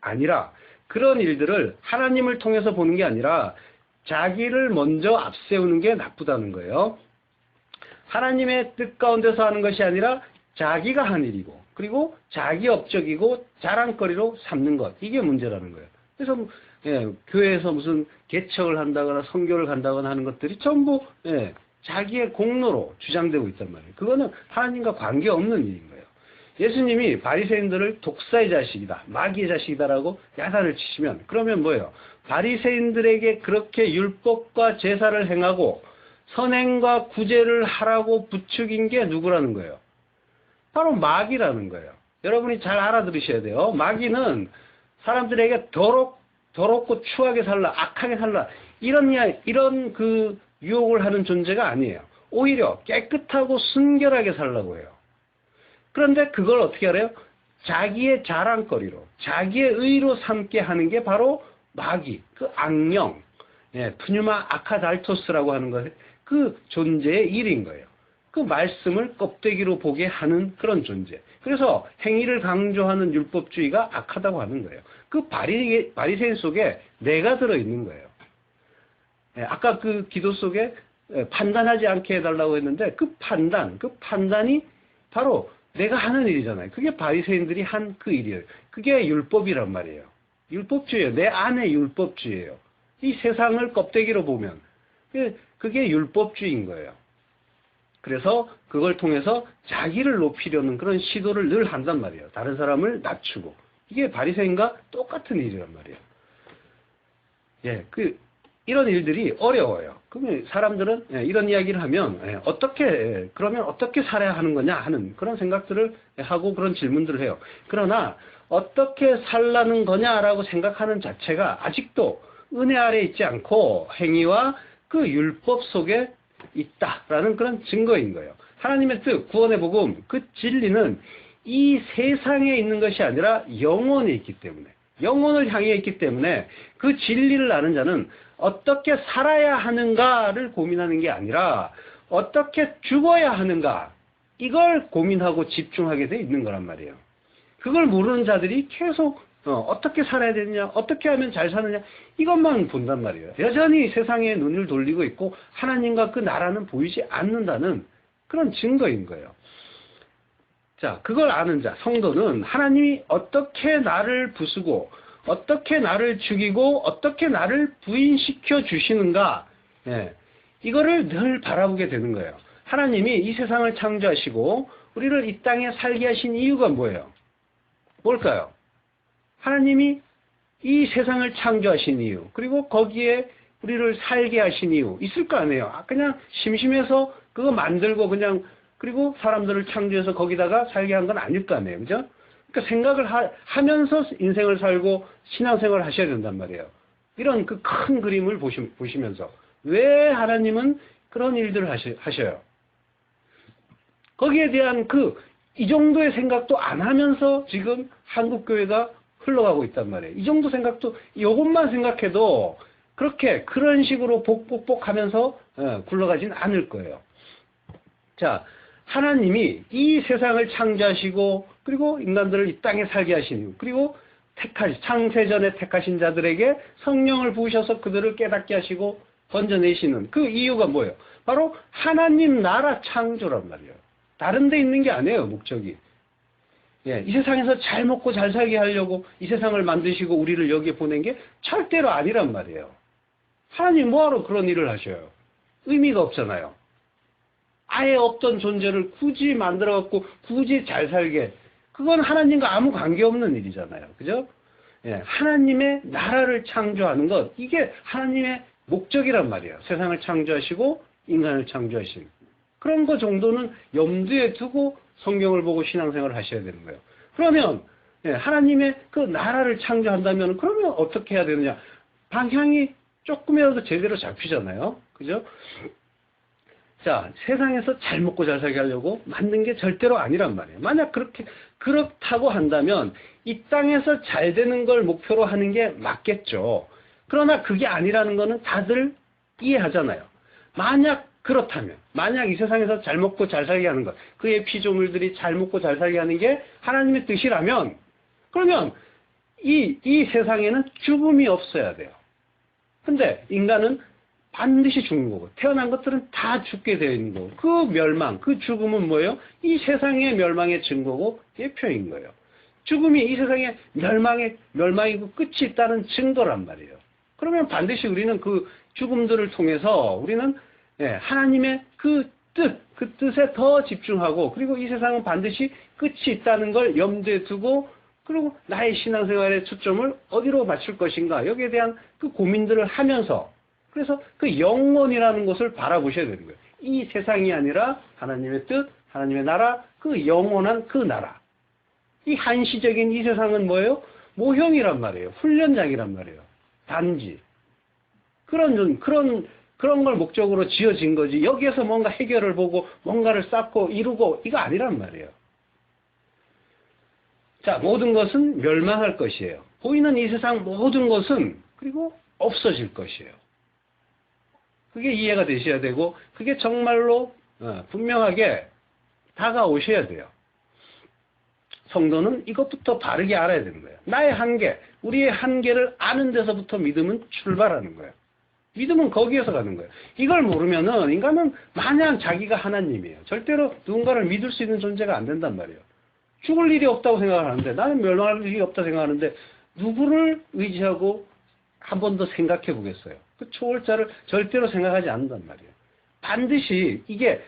아니라 그런 일들을 하나님을 통해서 보는 게 아니라 자기를 먼저 앞세우는 게 나쁘다는 거예요. 하나님의 뜻 가운데서 하는 것이 아니라 자기가 한 일이고 그리고 자기 업적이고 자랑거리로 삼는 것. 이게 문제라는 거예요. 그래서 교회에서 무슨 개척을 한다거나 선교를 간다거나 하는 것들이 전부 자기의 공로로 주장되고 있단 말이에요. 그거는 하나님과 관계없는 일인 거예요. 예수님이 바리새인들을 독사의 자식이다, 마귀의 자식이다라고 야단을 치시면 그러면 뭐예요? 바리새인들에게 그렇게 율법과 제사를 행하고 선행과 구제를 하라고 부추긴 게 누구라는 거예요? 바로 마귀라는 거예요. 여러분이 잘 알아들으셔야 돼요. 마귀는 사람들에게 더럽고 추하게 살라, 악하게 살라 이런 그 유혹을 하는 존재가 아니에요. 오히려 깨끗하고 순결하게 살라고 해요. 그런데 그걸 어떻게 알아요? 자기의 자랑거리로, 자기의 의로 삼게 하는 게 바로 마귀, 그 악령, 푸뉴마 아카달토스라고 하는 것, 그 존재의 일인 거예요. 그 말씀을 껍데기로 보게 하는 그런 존재. 그래서 행위를 강조하는 율법주의가 악하다고 하는 거예요. 그 바리새인 속에 내가 들어있는 거예요. 아까 그 기도 속에 판단하지 않게 해달라고 했는데 그 판단이 바로 내가 하는 일이잖아요. 그게 바리새인들이 한 그 일이에요. 그게 율법이란 말이에요. 율법주의예요. 내 안에 율법주의예요. 이 세상을 껍데기로 보면 그게 율법주의인 거예요. 그래서 그걸 통해서 자기를 높이려는 그런 시도를 늘 한단 말이에요. 다른 사람을 낮추고. 이게 바리새인과 똑같은 일이란 말이에요. 이런 일들이 어려워요. 그러면 사람들은 이런 이야기를 하면 그러면 어떻게 살아야 하는 거냐 하는 그런 생각들을 하고 그런 질문들을 해요. 그러나 어떻게 살라는 거냐라고 생각하는 자체가 아직도 은혜 아래 있지 않고 행위와 그 율법 속에 있다라는 그런 증거인 거예요. 하나님의 뜻, 구원의 복음, 그 진리는 이 세상에 있는 것이 아니라 영혼에 있기 때문에, 영혼을 향해 있기 때문에 그 진리를 아는 자는 어떻게 살아야 하는가를 고민하는 게 아니라 어떻게 죽어야 하는가, 이걸 고민하고 집중하게 돼 있는 거란 말이에요. 그걸 모르는 자들이 계속 어떻게 살아야 되느냐, 어떻게 하면 잘 사느냐, 이것만 본단 말이에요. 여전히 세상에 눈을 돌리고 있고 하나님과 그 나라는 보이지 않는다는 그런 증거인 거예요. 자, 그걸 아는 자, 성도는 하나님이 어떻게 나를 부수고 어떻게 나를 죽이고 어떻게 나를 부인시켜 주시는가, 이거를 늘 바라보게 되는 거예요. 하나님이 이 세상을 창조하시고 우리를 이 땅에 살게 하신 이유가 뭐예요? 뭘까요? 하나님이 이 세상을 창조하신 이유, 그리고 거기에 우리를 살게 하신 이유 있을 거 아니에요. 그냥 심심해서 그거 만들고 그냥 그리고 사람들을 창조해서 거기다가 살게 한 건 아닐 거 아니에요. 그죠? 그러니까 생각을 하면서 인생을 살고 신앙생활을 하셔야 된단 말이에요. 이런 그 큰 그림을 보시면서 왜 하나님은 그런 일들을 하셔요? 거기에 대한 이 정도의 생각도 안 하면서 지금 한국교회가 흘러가고 있단 말이에요. 이 정도 생각도, 이것만 생각해도 그런 식으로 복복복 하면서 굴러가진 않을 거예요. 자, 하나님이 이 세상을 창조하시고 그리고 인간들을 이 땅에 살게 하신 이유, 그리고 창세전에 택하신 자들에게 성령을 부으셔서 그들을 깨닫게 하시고 건져내시는 그 이유가 뭐예요? 바로 하나님 나라 창조란 말이에요. 다른 데 있는 게 아니에요, 목적이. 이 세상에서 잘 먹고 잘 살게 하려고 이 세상을 만드시고 우리를 여기에 보낸 게 절대로 아니란 말이에요. 하나님 뭐하러 그런 일을 하셔요? 의미가 없잖아요. 아예 없던 존재를 굳이 만들어갖고 굳이 잘 살게, 그건 하나님과 아무 관계없는 일이잖아요. 그죠? 하나님의 나라를 창조하는 것, 이게 하나님의 목적이란 말이에요. 세상을 창조하시고 인간을 창조하시는 그런 거 정도는 염두에 두고 성경을 보고 신앙생활을 하셔야 되는 거예요. 그러면 하나님의 그 나라를 창조한다면 그러면 어떻게 해야 되느냐? 방향이 조금이라도 제대로 잡히잖아요. 그죠? 자, 세상에서 잘 먹고 잘 살게 하려고 만든 게 절대로 아니란 말이에요. 만약 그렇다고 한다면 이 땅에서 잘 되는 걸 목표로 하는 게 맞겠죠. 그러나 그게 아니라는 거는 다들 이해하잖아요. 만약 그렇다면, 만약 이 세상에서 잘 먹고 잘 살게 하는 것, 그의 피조물들이 잘 먹고 잘 살게 하는 게 하나님의 뜻이라면, 그러면 이 세상에는 죽음이 없어야 돼요. 근데 인간은 반드시 죽는 거고, 태어난 것들은 다 죽게 되어 있는 거고, 그 멸망, 그 죽음은 뭐예요? 이 세상의 멸망의 증거고 예표인 거예요. 죽음이 이 세상의 멸망이고 끝이 있다는 증거란 말이에요. 그러면 반드시 우리는 그 죽음들을 통해서 우리는 하나님의 그 뜻에 더 집중하고, 그리고 이 세상은 반드시 끝이 있다는 걸 염두에 두고, 그리고 나의 신앙생활의 초점을 어디로 맞출 것인가, 여기에 대한 그 고민들을 하면서, 그래서 그 영원이라는 것을 바라보셔야 되는 거예요. 이 세상이 아니라 하나님의 뜻, 하나님의 나라, 그 영원한 그 나라. 이 한시적인 이 세상은 뭐예요? 모형이란 말이에요. 훈련장이란 말이에요. 단지. 그런 걸 목적으로 지어진 거지. 여기에서 뭔가 해결을 보고 뭔가를 쌓고 이루고 이거 아니란 말이에요. 자, 모든 것은 멸망할 것이에요. 보이는 이 세상 모든 것은 그리고 없어질 것이에요. 그게 이해가 되셔야 되고, 그게 정말로 분명하게 다가오셔야 돼요. 성도는 이것부터 바르게 알아야 되는 거예요. 나의 한계, 우리의 한계를 아는 데서부터 믿음은 출발하는 거예요. 믿음은 거기에서 가는 거예요. 이걸 모르면은 인간은 마냥 자기가 하나님이에요. 절대로 누군가를 믿을 수 있는 존재가 안 된단 말이에요. 죽을 일이 없다고 생각하는데, 나는 멸망할 일이 없다고 생각하는데, 누구를 의지하고 한 번 더 생각해 보겠어요. 그 초월자를 절대로 생각하지 않는단 말이에요. 반드시 이게,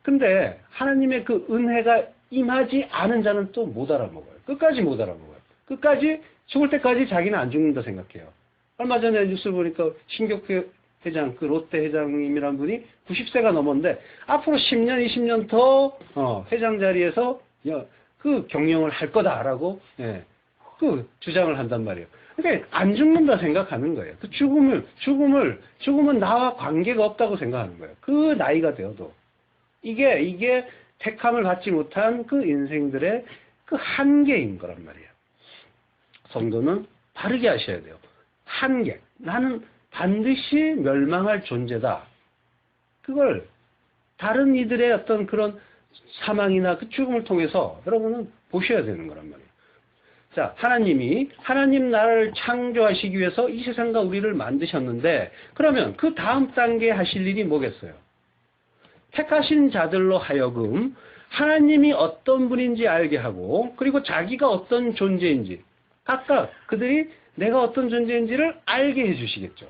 근데 하나님의 그 은혜가 임하지 않은 자는 또 못 알아먹어요. 끝까지 못 알아먹어요. 끝까지 죽을 때까지 자기는 안 죽는다 생각해요. 얼마 전에 뉴스 보니까 신격회 회장, 그 롯데 회장님이란 분이 90세가 넘었는데 앞으로 10년, 20년 더 회장 자리에서 그 경영을 할 거다라고 그 주장을 한단 말이에요. 그러니까 안 죽는다 생각하는 거예요. 그 죽음은 나와 관계가 없다고 생각하는 거예요. 그 나이가 되어도. 이게 택함을 받지 못한 그 인생들의 그 한계인 거란 말이에요. 성도는 바르게 하셔야 돼요. 한계. 나는 반드시 멸망할 존재다. 그걸 다른 이들의 어떤 그런 사망이나 그 죽음을 통해서 여러분은 보셔야 되는 거란 말이에요. 자, 하나님 나라를 창조하시기 위해서 이 세상과 우리를 만드셨는데, 그러면 그 다음 단계 하실 일이 뭐겠어요? 택하신 자들로 하여금 하나님이 어떤 분인지 알게 하고, 그리고 자기가 어떤 존재인지, 각각 그들이 내가 어떤 존재인지를 알게 해주시겠죠.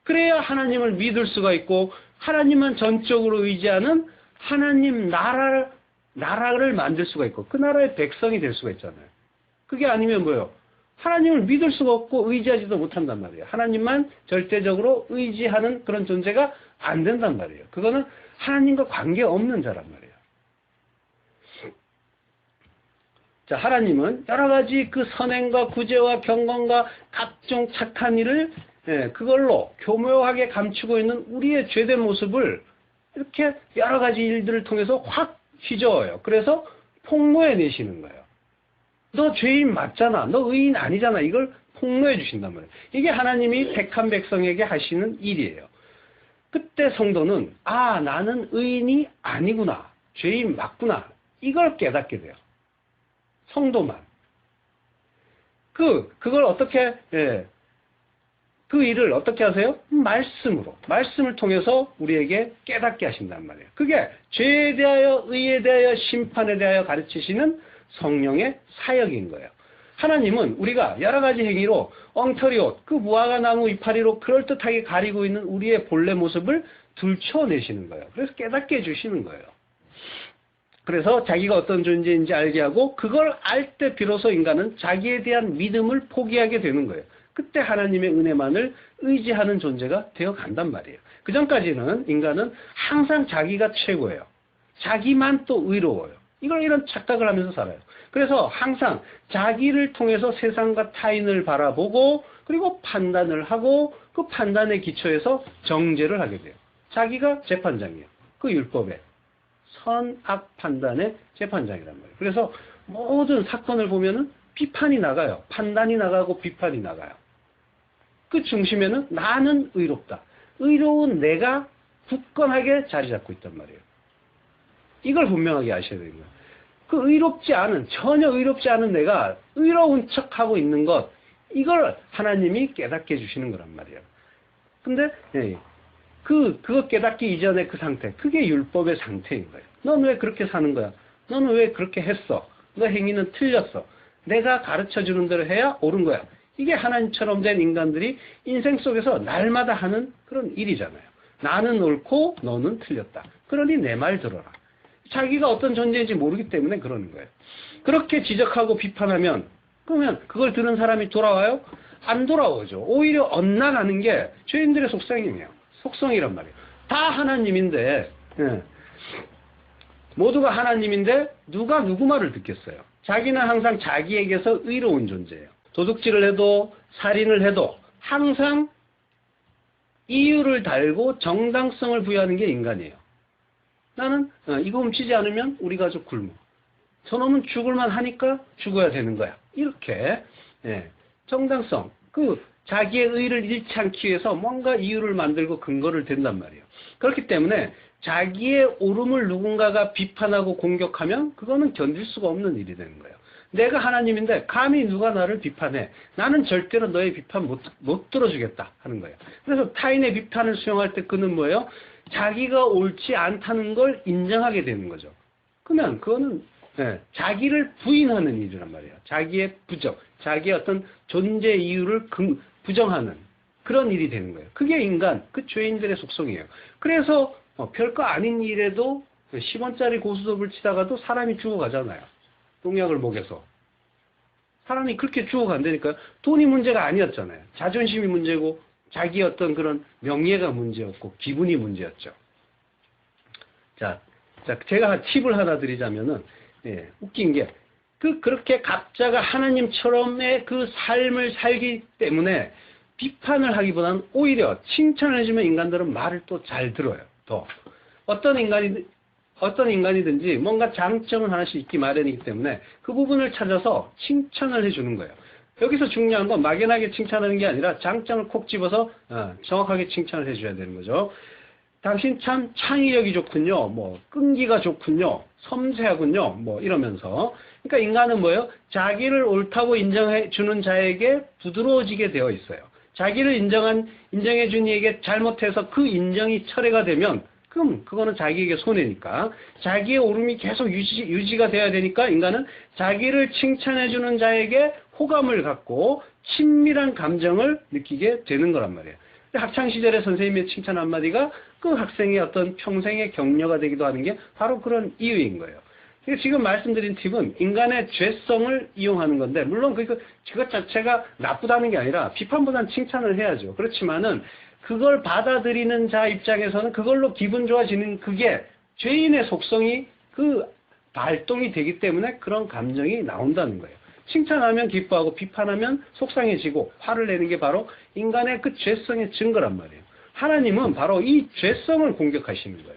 그래야 하나님을 믿을 수가 있고, 하나님만 전적으로 의지하는 하나님 나라를 만들 수가 있고, 그 나라의 백성이 될 수가 있잖아요. 그게 아니면 뭐예요? 하나님을 믿을 수가 없고 의지하지도 못한단 말이에요. 하나님만 절대적으로 의지하는 그런 존재가 안 된단 말이에요. 그거는 하나님과 관계없는 자란 말이에요. 자, 하나님은 여러 가지 그 선행과 구제와 경건과 각종 착한 일을 그걸로 교묘하게 감추고 있는 우리의 죄된 모습을 이렇게 여러 가지 일들을 통해서 확 휘저어요. 그래서 폭로해 내시는 거예요. 너 죄인 맞잖아. 너 의인 아니잖아. 이걸 폭로해 주신단 말이에요. 이게 하나님이 택한 백성에게 하시는 일이에요. 그때 성도는 나는 의인이 아니구나. 죄인 맞구나. 이걸 깨닫게 돼요. 성도만. 그걸 어떻게 그 일을 어떻게 하세요? 말씀을 통해서 우리에게 깨닫게 하신단 말이에요. 그게 죄에 대하여, 의에 대하여, 심판에 대하여 가르치시는 성령의 사역인 거예요. 하나님은 우리가 여러 가지 행위로 엉터리 옷, 그 무화과 나무 이파리로 그럴듯하게 가리고 있는 우리의 본래 모습을 들춰내시는 거예요. 그래서 깨닫게 해주시는 거예요. 그래서 자기가 어떤 존재인지 알게 하고, 그걸 알 때 비로소 인간은 자기에 대한 믿음을 포기하게 되는 거예요. 그때 하나님의 은혜만을 의지하는 존재가 되어 간단 말이에요. 그 전까지는 인간은 항상 자기가 최고예요. 자기만 또 의로워요. 이런 착각을 하면서 살아요. 그래서 항상 자기를 통해서 세상과 타인을 바라보고, 그리고 판단을 하고, 그 판단의 기초에서 정죄를 하게 돼요. 자기가 재판장이에요. 그 율법의 선악 판단의 재판장이란 말이에요. 그래서 모든 사건을 보면은 비판이 나가요. 판단이 나가고 비판이 나가요. 그 중심에는 나는 의롭다. 의로운 내가 굳건하게 자리 잡고 있단 말이에요. 이걸 분명하게 아셔야 됩니다. 그 전혀 의롭지 않은 내가 의로운 척하고 있는 것, 이걸 하나님이 깨닫게 해주시는 거란 말이에요. 근데, 그거 깨닫기 이전의 그 상태, 그게 율법의 상태인 거예요. 넌 왜 그렇게 사는 거야? 너는 왜 그렇게 했어? 너 행위는 틀렸어. 내가 가르쳐 주는 대로 해야 옳은 거야. 이게 하나님처럼 된 인간들이 인생 속에서 날마다 하는 그런 일이잖아요. 나는 옳고 너는 틀렸다. 그러니 내 말 들어라. 자기가 어떤 존재인지 모르기 때문에 그러는 거예요. 그렇게 지적하고 비판하면, 그러면 그걸 들은 사람이 돌아와요? 안 돌아오죠. 오히려 엇나가는 게 죄인들의 속성이란 말이에요. 다 하나님인데, 모두가 하나님인데 누가 누구 말을 듣겠어요? 자기는 항상 자기에게서 의로운 존재예요. 도둑질을 해도 살인을 해도 항상 이유를 달고 정당성을 부여하는 게 인간이에요. 나는 이거 훔치지 않으면 우리 가족 굶어. 저놈은 죽을만 하니까 죽어야 되는 거야. 이렇게 정당성, 자기의 의를 잃지 않기 위해서 뭔가 이유를 만들고 근거를 댄단 말이에요. 그렇기 때문에 자기의 옳음을 누군가가 비판하고 공격하면 그거는 견딜 수가 없는 일이 되는 거예요. 내가 하나님인데 감히 누가 나를 비판해. 나는 절대로 너의 비판 못 들어주겠다 하는 거예요. 그래서 타인의 비판을 수용할 때 그는 뭐예요? 자기가 옳지 않다는 걸 인정하게 되는 거죠. 그러면 그거는 자기를 부인하는 일이란 말이에요. 자기의 부정, 자기의 어떤 존재 이유를 부정하는 그런 일이 되는 거예요. 그게 인간, 그 죄인들의 속성이에요. 그래서 별거 아닌 일에도 10원짜리 고스톱을 치다가도 사람이 죽어가잖아요. 농약을 먹여서. 사람이 그렇게 죽어간다니까요. 돈이 문제가 아니었잖아요. 자존심이 문제고 자기 어떤 그런 명예가 문제였고 기분이 문제였죠. 자, 제가 팁을 하나 드리자면은 웃긴 게 그렇게 각자가 하나님처럼의 그 삶을 살기 때문에 비판을 하기보다는 오히려 칭찬을 해주면 인간들은 말을 또 잘 들어요. 더 어떤 인간이든지 뭔가 장점은 하나씩 있기 마련이기 때문에 그 부분을 찾아서 칭찬을 해주는 거예요. 여기서 중요한 건 막연하게 칭찬하는 게 아니라 장점을 콕 집어서 정확하게 칭찬을 해줘야 되는 거죠. 당신 참 창의력이 좋군요. 뭐 끈기가 좋군요. 섬세하군요. 뭐 이러면서. 그러니까 인간은 뭐예요? 자기를 옳다고 인정해 주는 자에게 부드러워지게 되어 있어요. 자기를 인정해 준 이에게 잘못해서 그 인정이 철회가 되면 그럼 그거는 자기에게 손해니까 자기의 옳음이 계속 유지가 돼야 되니까 인간은 자기를 칭찬해 주는 자에게 호감을 갖고 친밀한 감정을 느끼게 되는 거란 말이에요. 학창시절에 선생님의 칭찬 한마디가 그 학생의 어떤 평생의 격려가 되기도 하는 게 바로 그런 이유인 거예요. 지금 말씀드린 팁은 인간의 죄성을 이용하는 건데, 물론 그것 자체가 나쁘다는 게 아니라 비판보다는 칭찬을 해야죠. 그렇지만은 그걸 받아들이는 자 입장에서는 그걸로 기분 좋아지는 그게 죄인의 속성이 발동이 되기 때문에 그런 감정이 나온다는 거예요. 칭찬하면 기뻐하고 비판하면 속상해지고 화를 내는 게 바로 인간의 그 죄성의 증거란 말이에요. 하나님은 바로 이 죄성을 공격하시는 거예요.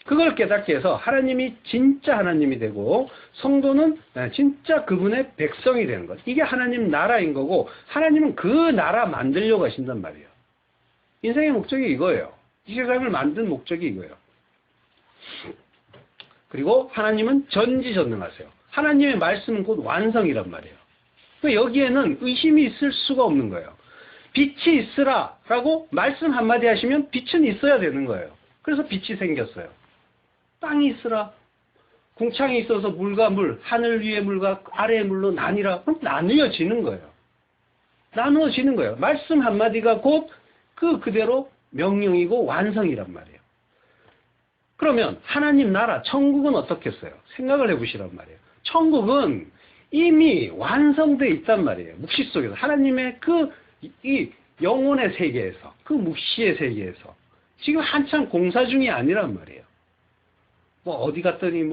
그걸 깨닫게 해서 하나님이 진짜 하나님이 되고 성도는 진짜 그분의 백성이 되는 것. 이게 하나님 나라인 거고 하나님은 그 나라 만들려고 하신단 말이에요. 인생의 목적이 이거예요. 이 세상을 만든 목적이 이거예요. 그리고 하나님은 전지전능하세요. 하나님의 말씀은 곧 완성이란 말이에요. 여기에는 의심이 있을 수가 없는 거예요. 빛이 있으라 라고 말씀 한마디 하시면 빛은 있어야 되는 거예요. 그래서 빛이 생겼어요. 땅이 있으라, 궁창이 있어서 물과 물, 하늘 위의 물과 아래의 물로 나뉘라. 그럼 나뉘어지는 거예요. 나누어지는 거예요. 말씀 한마디가 곧 그대로 명령이고 완성이란 말이에요. 그러면 하나님 나라, 천국은 어떻겠어요? 생각을 해보시란 말이에요. 천국은 이미 완성되어 있단 말이에요. 묵시 속에서. 하나님의 이 영혼의 세계에서, 그 묵시의 세계에서. 지금 한참 공사 중이 아니란 말이에요. 뭐 어디 갔더니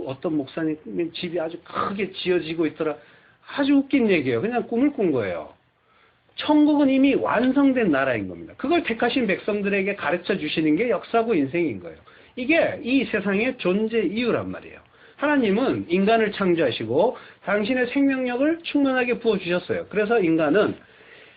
어떤 목사님 집이 아주 크게 지어지고 있더라. 아주 웃긴 얘기예요. 그냥 꿈을 꾼 거예요. 천국은 이미 완성된 나라인 겁니다. 그걸 택하신 백성들에게 가르쳐 주시는 게 역사고 인생인 거예요. 이게 이 세상의 존재 이유란 말이에요. 하나님은 인간을 창조하시고 당신의 생명력을 충만하게 부어주셨어요. 그래서 인간은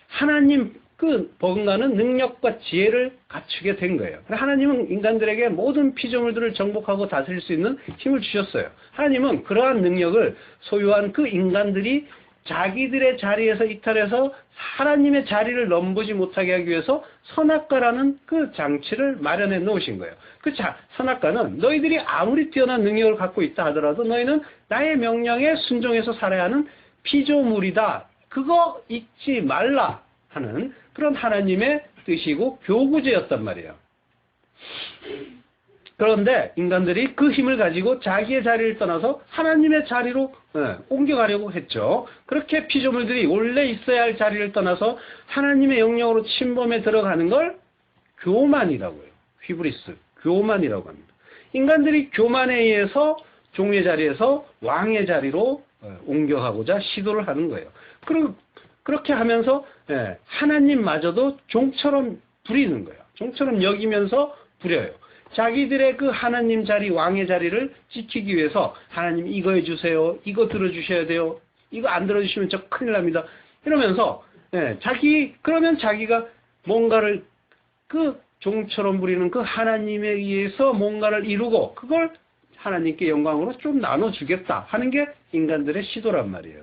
하나님 그 버금가는 능력과 지혜를 갖추게 된 거예요. 하나님은 인간들에게 모든 피조물들을 정복하고 다스릴 수 있는 힘을 주셨어요. 하나님은 그러한 능력을 소유한 그 인간들이 자기들의 자리에서 이탈해서 하나님의 자리를 넘보지 못하게 하기 위해서 선악과라는 그 장치를 마련해 놓으신 거예요. 그 선악과는 너희들이 아무리 뛰어난 능력을 갖고 있다 하더라도 너희는 나의 명령에 순종해서 살아야 하는 피조물이다. 그거 잊지 말라 하는 그런 하나님의 뜻이고 교구제였단 말이에요. 그런데 인간들이 그 힘을 가지고 자기의 자리를 떠나서 하나님의 자리로 옮겨가려고 했죠. 그렇게 피조물들이 원래 있어야 할 자리를 떠나서 하나님의 영역으로 침범해 들어가는 걸 교만이라고요. 휘브리스, 교만이라고 합니다. 인간들이 교만에 의해서 종의 자리에서 왕의 자리로 옮겨가고자 시도를 하는 거예요. 그리고 그렇게 하면서 하나님마저도 종처럼 부리는 거예요. 종처럼 여기면서 부려요. 자기들의 그 하나님 자리, 왕의 자리를 지키기 위해서 하나님 이거 해주세요. 이거 들어주셔야 돼요. 이거 안 들어주시면 저 큰일 납니다. 이러면서 그러면 자기가 뭔가를 그 종처럼 부리는 그 하나님에 의해서 뭔가를 이루고 그걸 하나님께 영광으로 좀 나눠주겠다 하는 게 인간들의 시도란 말이에요.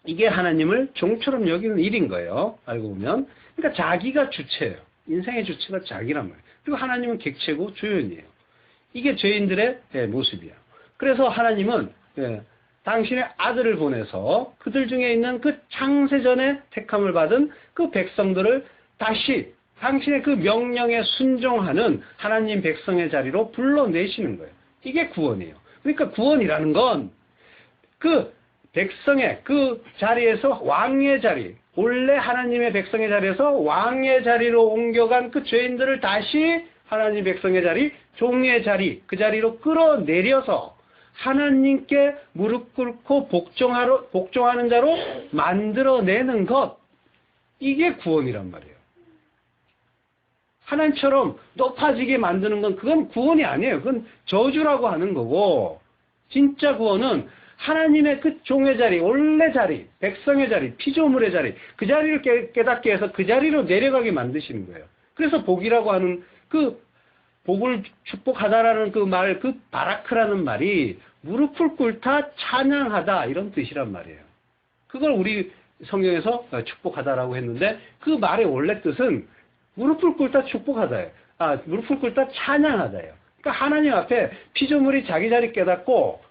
이게 하나님을 종처럼 여기는 일인 거예요. 알고 보면. 그러니까 자기가 주체예요. 인생의 주체가 자기란 말이에요. 그리고 하나님은 객체고 주인이에요. 이게 죄인들의 모습이에요. 그래서 하나님은 당신의 아들을 보내서 그들 중에 있는 그 창세전에 택함을 받은 그 백성들을 다시 당신의 그 명령에 순종하는 하나님 백성의 자리로 불러내시는 거예요. 이게 구원이에요. 그러니까 구원이라는 건 그 백성의 그 자리에서 왕의 자리, 원래 하나님의 백성의 자리에서 왕의 자리로 옮겨간 그 죄인들을 다시 하나님 백성의 자리, 종의 자리, 그 자리로 끌어내려서 하나님께 무릎 꿇고 복종하는 자로 만들어내는 것, 이게 구원이란 말이에요. 하나님처럼 높아지게 만드는 건 그건 구원이 아니에요. 그건 저주라고 하는 거고, 진짜 구원은 하나님의 그 종의 자리, 원래 자리, 백성의 자리, 피조물의 자리, 그 자리를 깨닫게 해서 그 자리로 내려가게 만드시는 거예요. 그래서 복이라고 하는 그 복을 축복하다라는 그 말, 그 바라크라는 말이 무릎을 꿇다 찬양하다 이런 뜻이란 말이에요. 그걸 우리 성경에서 축복하다라고 했는데 그 말의 원래 뜻은 무릎을 꿇다 축복하다예요. 무릎을 꿇다 찬양하다예요. 그러니까 하나님 앞에 피조물이 자기 자리 깨닫고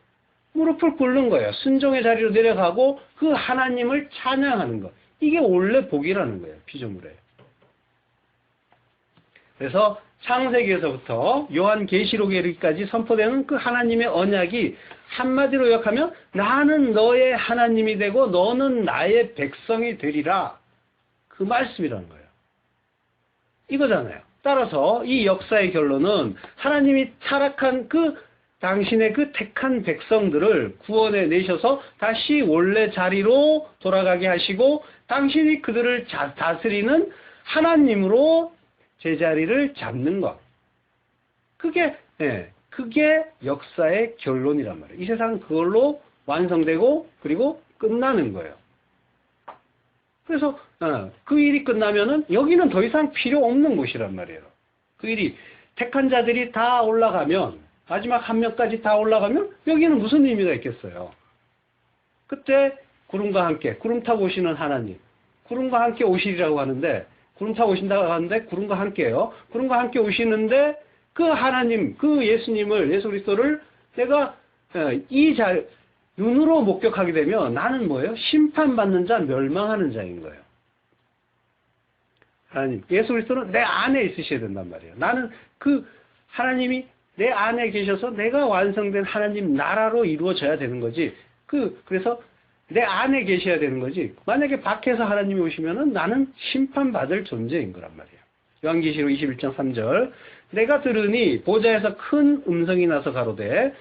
무릎을 꿇는 거예요. 순종의 자리로 내려가고 그 하나님을 찬양하는 것. 이게 원래 복이라는 거예요. 피조물에. 그래서 창세기에서부터 요한계시록에 이르기까지 선포되는 그 하나님의 언약이 한마디로 요약하면 나는 너의 하나님이 되고 너는 나의 백성이 되리라. 그 말씀이라는 거예요. 이거잖아요. 따라서 이 역사의 결론은 하나님이 타락한 그 당신의 그 택한 백성들을 구원해 내셔서 다시 원래 자리로 돌아가게 하시고 당신이 그들을 다스리는 하나님으로 제자리를 잡는 것. 그게 역사의 결론이란 말이에요. 이 세상은 그걸로 완성되고 그리고 끝나는 거예요. 그래서 그 일이 끝나면은 여기는 더 이상 필요 없는 곳이란 말이에요. 그 일이 택한 자들이 다 올라가면 마지막 한 명까지 다 올라가면 여기는 무슨 의미가 있겠어요. 그때 구름과 함께 구름 타고 오시는 하나님, 구름과 함께 오시리라고 하는데 구름 타고 오신다고 하는데 구름과 함께요. 구름과 함께 오시는데 그 하나님, 그 예수님을, 예수 그리스도를 내가 눈으로 목격하게 되면 나는 뭐예요? 심판받는 자, 멸망하는 자인 거예요. 하나님, 예수 그리스도는 내 안에 있으셔야 된단 말이에요. 나는 그 하나님이 내 안에 계셔서 내가 완성된 하나님 나라로 이루어져야 되는 거지. 그래서 내 안에 계셔야 되는 거지. 만약에 밖에서 하나님이 오시면은 나는 심판받을 존재인 거란 말이에요. 요한계시록 21장 3절. 내가 들으니 보좌에서 큰 음성이 나서 가로되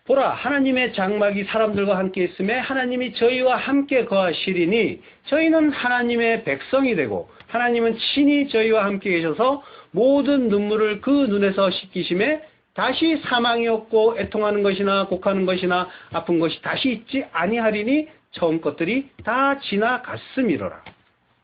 보라 하나님의 장막이 사람들과 함께 있음에 하나님이 저희와 함께 거하시리니 저희는 하나님의 백성이 되고 하나님은 친히 저희와 함께 계셔서 모든 눈물을 그 눈에서 씻기심에 다시 사망이 없고 애통하는 것이나 곡하는 것이나 아픈 것이 다시 있지 아니하리니 처음 것들이 다 지나갔음이로라.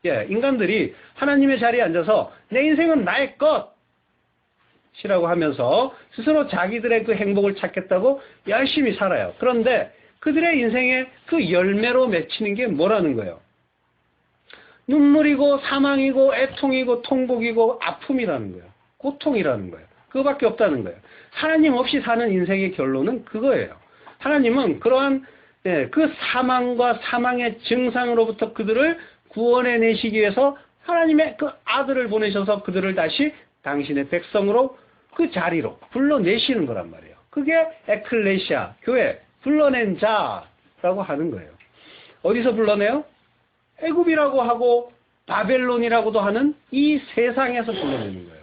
예, 인간들이 하나님의 자리에 앉아서 내 인생은 나의 것이라고 하면서 스스로 자기들의 그 행복을 찾겠다고 열심히 살아요. 그런데 그들의 인생에 그 열매로 맺히는 게 뭐라는 거예요? 눈물이고 사망이고 애통이고 통곡이고 아픔이라는 거예요. 고통이라는 거예요. 그거밖에 없다는 거예요. 하나님 없이 사는 인생의 결론은 그거예요. 하나님은 그러한 그 사망과 사망의 증상으로부터 그들을 구원해 내시기 위해서 하나님의 그 아들을 보내셔서 그들을 다시 당신의 백성으로 그 자리로 불러내시는 거란 말이에요. 그게 에클레시아, 교회, 불러낸 자라고 하는 거예요. 어디서 불러내요? 애굽이라고 하고 바벨론이라고도 하는 이 세상에서 불러내는 거예요.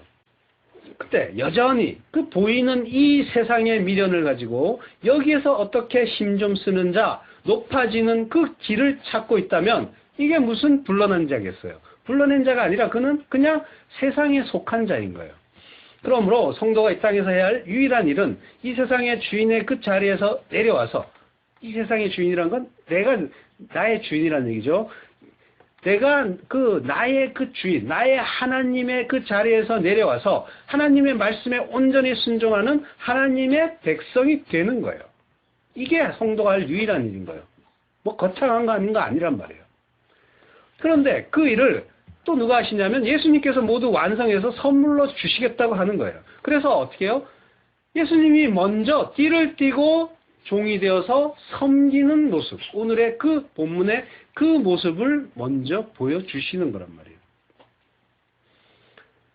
그때 여전히 그 보이는 이 세상의 미련을 가지고 여기에서 어떻게 힘 좀 쓰는 자, 높아지는 그 길을 찾고 있다면 이게 무슨 불러낸 자겠어요? 불러낸 자가 아니라 그는 그냥 세상에 속한 자인 거예요. 그러므로 성도가 이 땅에서 해야 할 유일한 일은 이 세상의 주인의 그 자리에서 내려와서, 이 세상의 주인이란 건 내가 나의 주인이라는 얘기죠. 내가 나의 그 주인, 나의 하나님의 그 자리에서 내려와서 하나님의 말씀에 온전히 순종하는 하나님의 백성이 되는 거예요. 이게 성도가 할 유일한 일인 거예요. 뭐 거창한 거 아닌 거 아니란 말이에요. 그런데 그 일을 또 누가 하시냐면 예수님께서 모두 완성해서 선물로 주시겠다고 하는 거예요. 그래서 어떻게 해요? 예수님이 먼저 띠를 띠고 종이 되어서 섬기는 모습, 오늘의 그 본문의 그 모습을 먼저 보여주시는 거란 말이에요.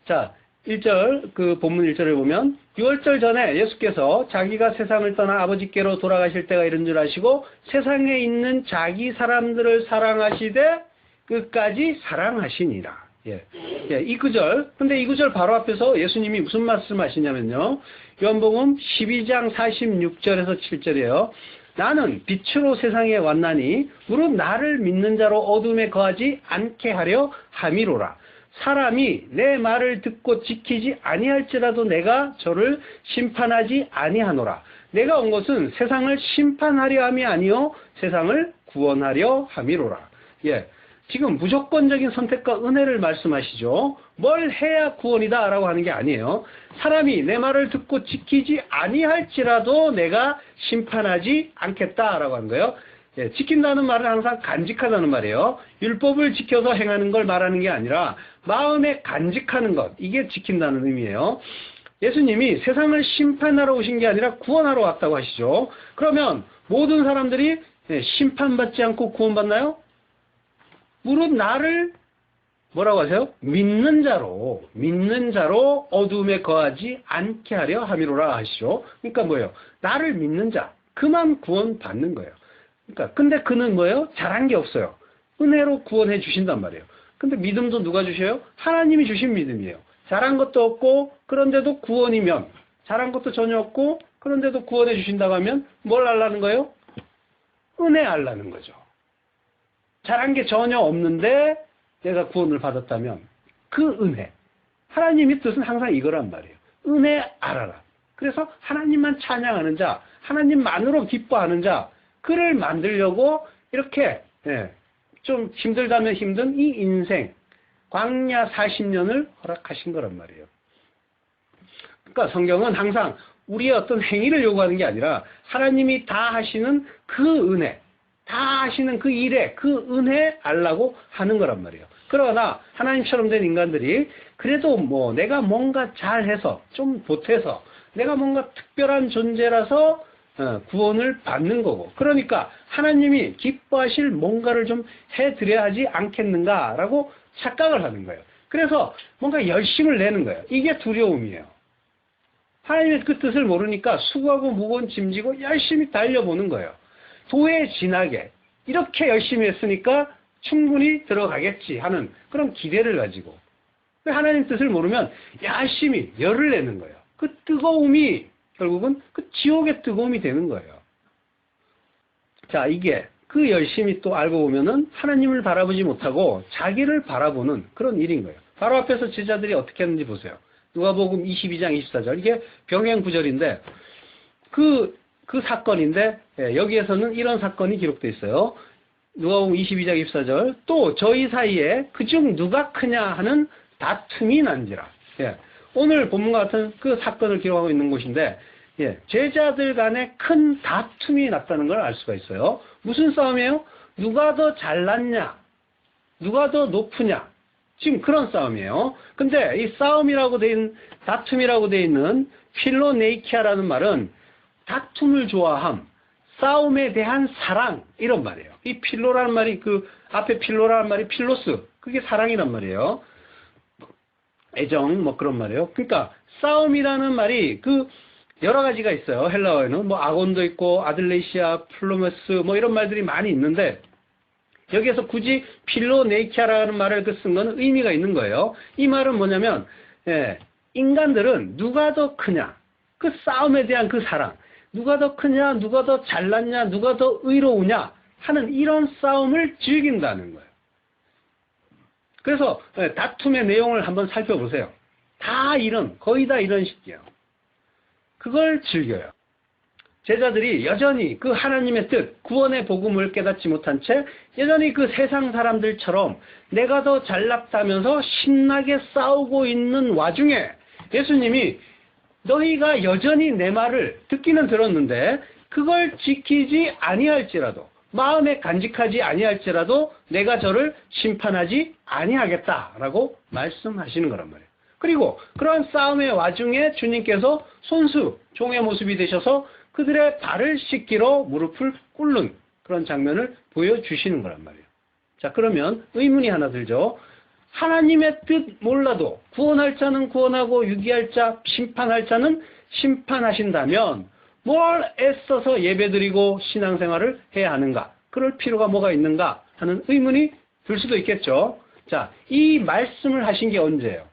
자, 1절, 그 본문 1절을 보면 6월절 전에 예수께서 자기가 세상을 떠나 아버지께로 돌아가실 때가 이른 줄 아시고 세상에 있는 자기 사람들을 사랑하시되 끝까지 사랑하시니라. 이 구절. 근데 이 구절 바로 앞에서 예수님이 무슨 말씀하시냐면요. 요한복음 12장 46절에서 7절이에요. 나는 빛으로 세상에 왔나니 무릇 나를 믿는 자로 어둠에 거하지 않게 하려 함이로라. 사람이 내 말을 듣고 지키지 아니할지라도 내가 저를 심판하지 아니하노라. 내가 온 것은 세상을 심판하려 함이 아니요 세상을 구원하려 함이로라. 지금 무조건적인 선택과 은혜를 말씀하시죠. 뭘 해야 구원이다 라고 하는 게 아니에요. 사람이 내 말을 듣고 지키지 아니할지라도 내가 심판하지 않겠다라고 하는 거예요. 지킨다는 말은 항상 간직하다는 말이에요. 율법을 지켜서 행하는 걸 말하는 게 아니라 마음에 간직하는 것, 이게 지킨다는 의미예요. 예수님이 세상을 심판하러 오신 게 아니라 구원하러 왔다고 하시죠. 그러면 모든 사람들이 심판받지 않고 구원받나요? 무릇 나를 뭐라고 하세요? 믿는 자로 어둠에 거하지 않게 하려 함이로라 하시죠. 그러니까 뭐예요? 나를 믿는 자, 그만 구원받는 거예요. 그러니까 근데 그는 뭐예요? 잘한 게 없어요. 은혜로 구원해 주신단 말이에요. 근데 믿음도 누가 주셔요? 하나님이 주신 믿음이에요. 잘한 것도 없고 그런데도 구원이면, 잘한 것도 전혀 없고 그런데도 구원해 주신다고 하면 뭘 하려는 거예요? 은혜 하려는 거죠. 잘한 게 전혀 없는데 내가 구원을 받았다면 그 은혜, 하나님의 뜻은 항상 이거란 말이에요. 은혜 알아라. 그래서 하나님만 찬양하는 자, 하나님만으로 기뻐하는 자, 그를 만들려고 이렇게 좀 힘들다면 힘든 이 인생, 광야 40년을 허락하신 거란 말이에요. 그러니까 성경은 항상 우리의 어떤 행위를 요구하는 게 아니라 하나님이 다 하시는 그 은혜, 다 하시는 그 일에 그 은혜 알라고 하는 거란 말이에요. 그러나 하나님처럼 된 인간들이 그래도 뭐 내가 뭔가 잘해서 좀 보태서 내가 뭔가 특별한 존재라서 구원을 받는 거고, 그러니까 하나님이 기뻐하실 뭔가를 좀 해드려야 하지 않겠는가라고 착각을 하는 거예요. 그래서 뭔가 열심을 내는 거예요. 이게 두려움이에요. 하나님의 그 뜻을 모르니까 수고하고 무거운 짐지고 열심히 달려보는 거예요. 도에 지나게 이렇게 열심히 했으니까 충분히 들어가겠지 하는 그런 기대를 가지고, 하나님 뜻을 모르면 열심히 열을 내는 거예요. 그 뜨거움이 결국은 그 지옥의 뜨거움이 되는 거예요. 자, 이게 그 열심히 또 알고 보면은 하나님을 바라보지 못하고 자기를 바라보는 그런 일인 거예요. 바로 앞에서 제자들이 어떻게 했는지 보세요. 누가복음 22장 24절, 이게 병행 구절인데 그 사건인데 여기에서는 이런 사건이 기록되어 있어요. 누가복음 22장 24절 또 저희 사이에 그중 누가 크냐 하는 다툼이 난지라. 예. 오늘 본문과 같은 그 사건을 기록하고 있는 곳인데 예. 제자들 간에 큰 다툼이 났다는 걸 알 수가 있어요. 무슨 싸움이에요? 누가 더 잘났냐? 누가 더 높으냐? 지금 그런 싸움이에요. 근데 이 싸움이라고 돼 있는, 다툼이라고 돼 있는 필로네이키아라는 말은 다툼을 좋아함, 싸움에 대한 사랑, 이런 말이에요. 이 필로라는 말이 그 앞에 필로라는 말이 필로스, 그게 사랑이란 말이에요. 애정, 뭐 그런 말이에요. 그러니까 싸움이라는 말이 그 여러 가지가 있어요. 헬라어에는 뭐 아곤도 있고 아들레시아, 플로메스 뭐 이런 말들이 많이 있는데 여기에서 굳이 필로네이키아라는 말을 쓴 건 의미가 있는 거예요. 이 말은 뭐냐면 예, 인간들은 누가 더 크냐, 그 싸움에 대한 그 사랑, 누가 더 크냐, 누가 더 잘났냐, 누가 더 의로우냐 하는 이런 싸움을 즐긴다는 거예요. 그래서 예, 다툼의 내용을 한번 살펴보세요. 거의 다 이런 식이에요. 그걸 즐겨요. 제자들이 여전히 그 하나님의 뜻, 구원의 복음을 깨닫지 못한 채 여전히 그 세상 사람들처럼 내가 더 잘났다면서 신나게 싸우고 있는 와중에 예수님이 너희가 여전히 내 말을 듣기는 들었는데 그걸 지키지 아니할지라도 마음에 간직하지 아니할지라도 내가 저를 심판하지 아니하겠다라고 말씀하시는 거란 말이에요. 그리고 그러한 싸움의 와중에 주님께서 손수, 종의 모습이 되셔서 그들의 발을 씻기러 무릎을 꿇는 그런 장면을 보여주시는 거란 말이에요. 자, 그러면 의문이 하나 들죠. 하나님의 뜻 몰라도 구원할 자는 구원하고 유기할 자, 심판할 자는 심판하신다면 뭘 애써서 예배드리고 신앙생활을 해야 하는가? 그럴 필요가 뭐가 있는가? 하는 의문이 들 수도 있겠죠. 자, 이 말씀을 하신 게 언제예요?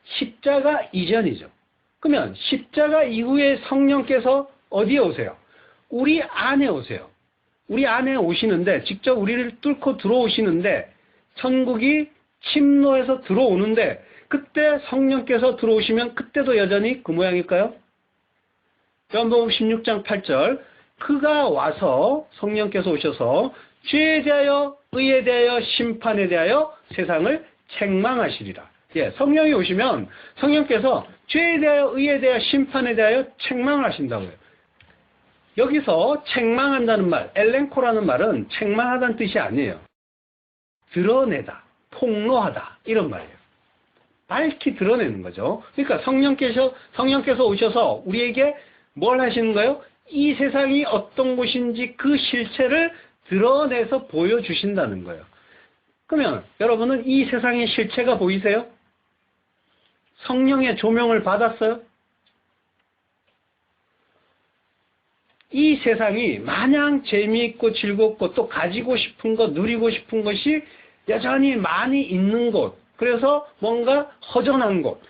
십자가 이전이죠. 그러면 십자가 이후에 성령께서 어디에 오세요? 우리 안에 오세요. 우리 안에 오시는데 직접 우리를 뚫고 들어오시는데 천국이 침노해서 들어오는데 그때 성령께서 들어오시면 그때도 여전히 그 모양일까요? 요한복음 16장 8절 그가 와서 성령께서 오셔서 죄에 대하여 의에 대하여 심판에 대하여 세상을 책망하시리라. 예, 성령이 오시면 성령께서 죄에 대하여 의에 대하여 심판에 대하여 책망을 하신다고요. 여기서 책망한다는 말, 엘렌코라는 말은 책망하다는 뜻이 아니에요. 드러내다, 폭로하다 이런 말이에요. 밝히 드러내는 거죠. 그러니까 성령께서 오셔서 우리에게 뭘 하시는 거예요? 이 세상이 어떤 곳인지 그 실체를 드러내서 보여주신다는 거예요. 그러면 여러분은 이 세상의 실체가 보이세요? 성령의 조명을 받았어요? 이 세상이 마냥 재미있고 즐겁고 또 가지고 싶은 것, 누리고 싶은 것이 여전히 많이 있는 곳, 그래서 뭔가 허전한 곳,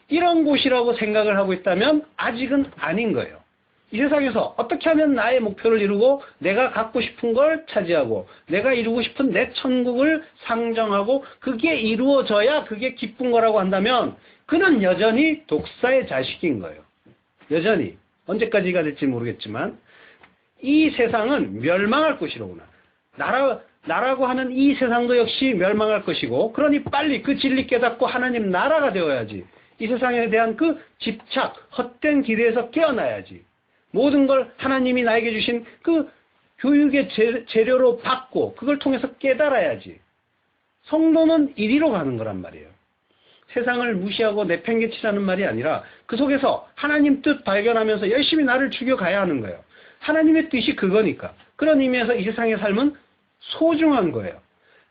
이런 곳이라고 생각을 하고 있다면 아직은 아닌 거예요. 이 세상에서 어떻게 하면 나의 목표를 이루고 내가 갖고 싶은 걸 차지하고 내가 이루고 싶은 내 천국을 상정하고 그게 이루어져야 그게 기쁜 거라고 한다면 그는 여전히 독사의 자식인 거예요. 여전히. 언제까지가 될지 모르겠지만 이 세상은 멸망할 것이로구나. 나라고 하는 이 세상도 역시 멸망할 것이고 그러니 빨리 그 진리 깨닫고 하나님 나라가 되어야지. 이 세상에 대한 그 집착, 헛된 기대에서 깨어나야지. 모든 걸 하나님이 나에게 주신 그 교육의 재료로 받고 그걸 통해서 깨달아야지. 성도는 이리로 가는 거란 말이에요. 세상을 무시하고 내팽개치라는 말이 아니라 그 속에서 하나님 뜻 발견하면서 열심히 나를 죽여가야 하는 거예요. 하나님의 뜻이 그거니까. 그런 의미에서 이 세상의 삶은 소중한 거예요.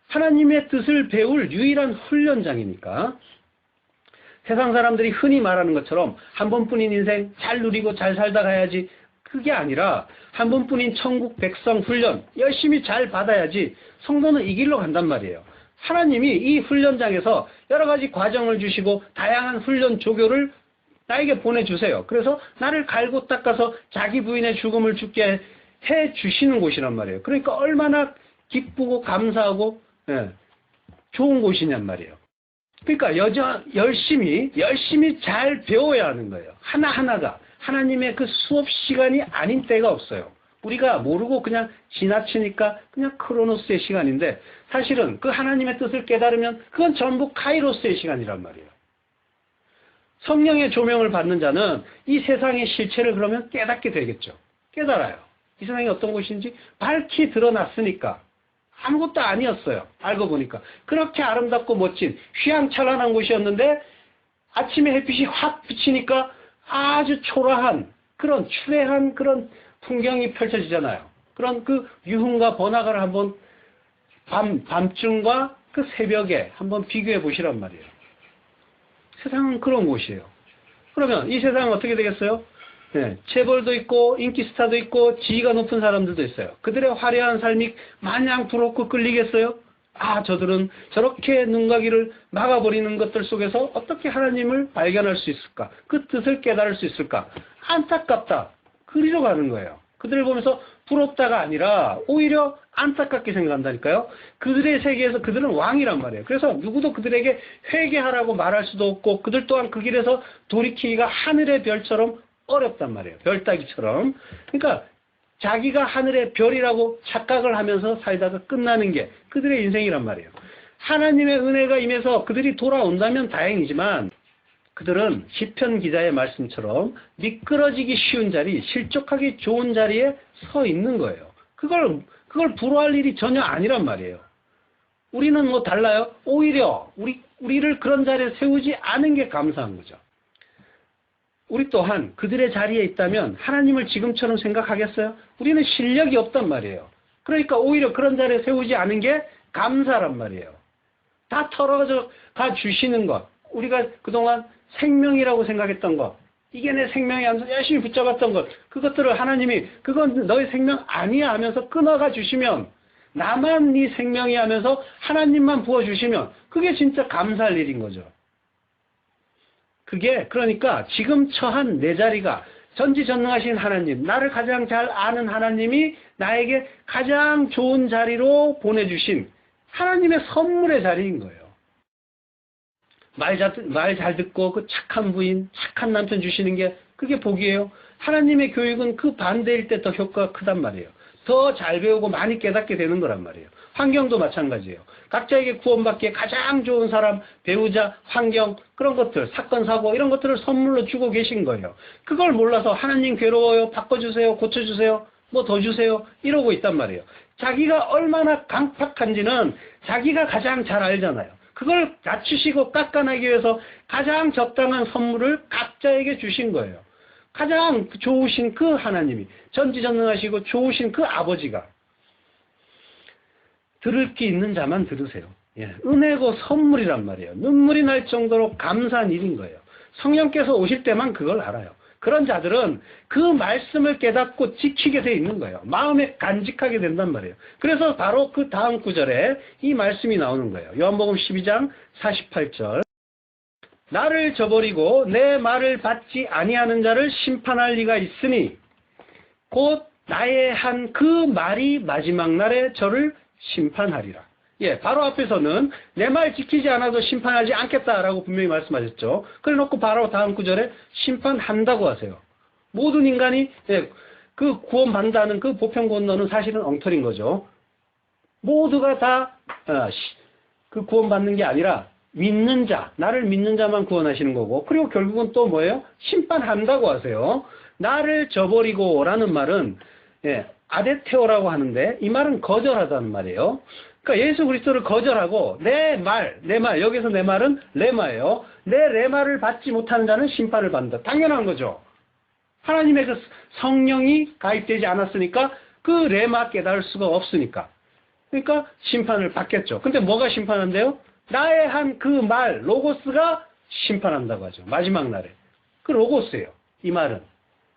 하나님의 뜻을 배울 유일한 훈련장이니까. 세상 사람들이 흔히 말하는 것처럼 한 번뿐인 인생 잘 누리고 잘 살다 가야지. 그게 아니라 한 번뿐인 천국 백성 훈련 열심히 잘 받아야지 성도는 이 길로 간단 말이에요. 하나님이 이 훈련장에서 여러 가지 과정을 주시고 다양한 훈련 조교를 나에게 보내주세요. 그래서 나를 갈고 닦아서 자기 부인의 죽음을 죽게 해주시는 곳이란 말이에요. 그러니까 얼마나 기쁘고 감사하고 좋은 곳이냔 말이에요. 그러니까 열심히 잘 배워야 하는 거예요. 하나하나가 하나님의 그 수업 시간이 아닌 때가 없어요. 우리가 모르고 그냥 지나치니까 그냥 크로노스의 시간인데 사실은 그 하나님의 뜻을 깨달으면 그건 전부 카이로스의 시간이란 말이에요. 성령의 조명을 받는 자는 이 세상의 실체를 그러면 깨닫게 되겠죠. 깨달아요. 이 세상이 어떤 곳인지 밝히 드러났으니까. 아무것도 아니었어요. 알고 보니까. 그렇게 아름답고 멋진 휘황찬란한 곳이었는데 아침에 햇빛이 확 비치니까 아주 초라한 그런 추레한 그런 풍경이 펼쳐지잖아요. 그런 그 유흥과 번화가를 한번 밤중과 그 새벽에 한번 비교해 보시란 말이에요. 세상은 그런 곳이에요. 그러면 이 세상은 어떻게 되겠어요? 네, 재벌도 있고 인기스타도 있고 지위가 높은 사람들도 있어요. 그들의 화려한 삶이 마냥 부럽고 끌리겠어요? 아, 저들은 저렇게 눈가기를 막아버리는 것들 속에서 어떻게 하나님을 발견할 수 있을까? 그 뜻을 깨달을 수 있을까? 안타깝다. 그리로 가는 거예요. 그들을 보면서 부럽다가 아니라 오히려 안타깝게 생각한다니까요. 그들의 세계에서 그들은 왕이란 말이에요. 그래서 누구도 그들에게 회개하라고 말할 수도 없고 그들 또한 그 길에서 돌이키기가 하늘의 별처럼 어렵단 말이에요. 별따기처럼. 그러니까 자기가 하늘의 별이라고 착각을 하면서 살다가 끝나는 게 그들의 인생이란 말이에요. 하나님의 은혜가 임해서 그들이 돌아온다면 다행이지만 그들은 시편 기자의 말씀처럼 미끄러지기 쉬운 자리, 실족하기 좋은 자리에 서 있는 거예요. 그걸 부러워할 일이 전혀 아니란 말이에요. 우리는 뭐 달라요? 오히려 우리를 그런 자리에 세우지 않은 게 감사한 거죠. 우리 또한 그들의 자리에 있다면 하나님을 지금처럼 생각하겠어요? 우리는 실력이 없단 말이에요. 그러니까 오히려 그런 자리에 세우지 않은 게 감사란 말이에요. 다 털어가 주시는 것. 우리가 그동안 생명이라고 생각했던 것. 이게 내 생명이 하면서 열심히 붙잡았던 것. 그것들을 하나님이 그건 너의 생명 아니야 하면서 끊어가 주시면 나만 네 생명이 하면서 하나님만 부어주시면 그게 진짜 감사할 일인 거죠. 그게 그러니까 지금 처한 내 자리가 전지전능하신 하나님, 나를 가장 잘 아는 하나님이 나에게 가장 좋은 자리로 보내주신 하나님의 선물의 자리인 거예요. 말 잘 듣고 그 착한 부인, 착한 남편 주시는 게 그게 복이에요. 하나님의 교육은 그 반대일 때 더 효과가 크단 말이에요. 더 잘 배우고 많이 깨닫게 되는 거란 말이에요. 환경도 마찬가지예요. 각자에게 구원받기에 가장 좋은 사람, 배우자, 환경, 그런 것들, 사건, 사고 이런 것들을 선물로 주고 계신 거예요. 그걸 몰라서 하나님 괴로워요, 바꿔주세요, 고쳐주세요, 뭐 더 주세요 이러고 있단 말이에요. 자기가 얼마나 강팍한지는 자기가 가장 잘 알잖아요. 그걸 낮추시고 깎아내기 위해서 가장 적당한 선물을 각자에게 주신 거예요. 가장 좋으신 그 하나님이, 전지전능하시고 좋으신 그 아버지가. 들을 게 있는 자만 들으세요. 예, 은혜고 선물이란 말이에요. 눈물이 날 정도로 감사한 일인 거예요. 성령께서 오실 때만 그걸 알아요. 그런 자들은 그 말씀을 깨닫고 지키게 돼 있는 거예요. 마음에 간직하게 된단 말이에요. 그래서 바로 그 다음 구절에 이 말씀이 나오는 거예요. 요한복음 12장 48절. 나를 저버리고 내 말을 받지 아니하는 자를 심판할 리가 있으니 곧 나의 한 그 말이 마지막 날에 저를 심판하리라. 예, 바로 앞에서는 내 말 지키지 않아도 심판하지 않겠다라고 분명히 말씀하셨죠. 그래 놓고 바로 다음 구절에 심판한다고 하세요. 모든 인간이 그 구원받는다는 그 보편권론은 사실은 엉터리인 거죠. 모두가 다 그 구원받는 게 아니라 믿는 자, 나를 믿는 자만 구원하시는 거고, 그리고 결국은 또 뭐예요? 심판한다고 하세요. 나를 저버리고 라는 말은 아데테오라고 하는데 이 말은 거절하다는 말이에요. 그러니까 예수 그리스도를 거절하고 내 말, 여기서 내 말은 레마예요. 내 레마를 받지 못하는 자는 심판을 받는다. 당연한 거죠. 하나님의 그 성령이 가입되지 않았으니까 그 레마 깨달을 수가 없으니까. 그러니까 심판을 받겠죠. 근데 뭐가 심판한대요? 나의 한 그 말, 로고스가 심판한다고 하죠. 마지막 날에. 그 로고스예요. 이 말은.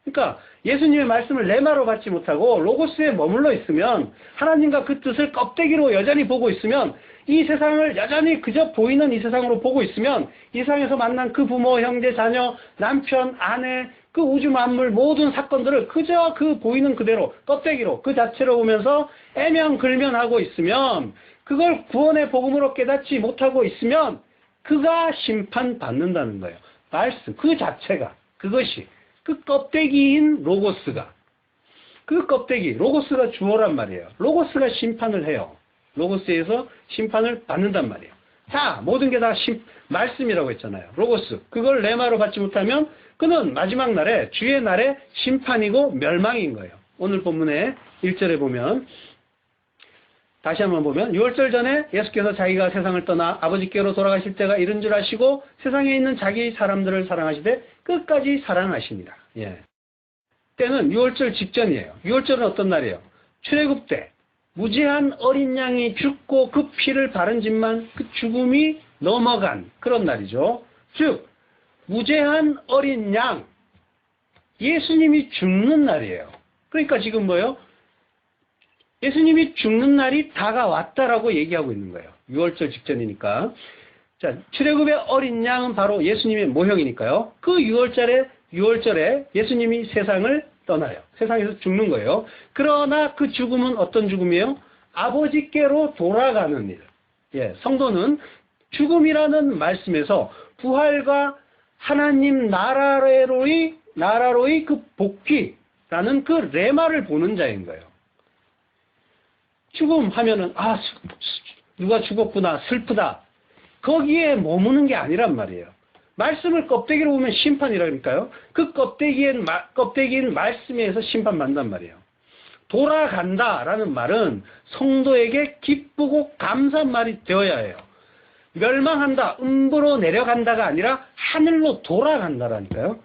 그러니까 예수님의 말씀을 레마로 받지 못하고 로고스에 머물러 있으면 하나님과 그 뜻을 껍데기로 여전히 보고 있으면 이 세상을 여전히 그저 보이는 이 세상으로 보고 있으면 이 세상에서 만난 그 부모, 형제, 자녀, 남편, 아내, 그 우주 만물 모든 사건들을 그저 그 보이는 그대로 껍데기로 그 자체로 보면서 애명글면하고 있으면 그걸 구원의 복음으로 깨닫지 못하고 있으면 그가 심판받는다는 거예요. 말씀 그 자체가 그것이 그 껍데기인 로고스가. 그 껍데기, 로고스가 주어란 말이에요. 로고스가 심판을 해요. 로고스에서 심판을 받는단 말이에요. 다 모든 게 다 말씀이라고 했잖아요. 로고스. 그걸 레마로 받지 못하면 그는 마지막 날에 주의 날에 심판이고 멸망인 거예요. 오늘 본문의 1절에 보면 다시 한번 보면 6월절 전에 예수께서 자기가 세상을 떠나 아버지께로 돌아가실 때가 이른 줄 아시고 세상에 있는 자기 사람들을 사랑하시되 끝까지 사랑하십니다. 예. 때는 6월절 직전이에요. 6월절은 어떤 날이에요? 출애굽 때 무죄한 어린 양이 죽고 그 피를 바른 짓만 그 죽음이 넘어간 그런 날이죠. 즉 무죄한 어린 양 예수님이 죽는 날이에요. 그러니까 지금 뭐예요? 예수님이 죽는 날이 다가왔다라고 얘기하고 있는 거예요. 6월절 직전이니까. 자, 출애굽의 어린 양은 바로 예수님의 모형이니까요. 그 6월절에 예수님이 세상을 떠나요. 세상에서 죽는 거예요. 그러나 그 죽음은 어떤 죽음이에요? 아버지께로 돌아가는 일. 예, 성도는 죽음이라는 말씀에서 부활과 하나님 나라로의 그 복귀라는 그 레마를 보는 자인 거예요. 죽음 하면은 누가 죽었구나 슬프다. 거기에 머무는 게 아니란 말이에요. 말씀을 껍데기로 보면 심판이라니까요. 그 껍데기인 말씀에서 심판받는단 말이에요. 돌아간다라는 말은 성도에게 기쁘고 감사한 말이 되어야 해요. 멸망한다, 음부로 내려간다가 아니라 하늘로 돌아간다라니까요.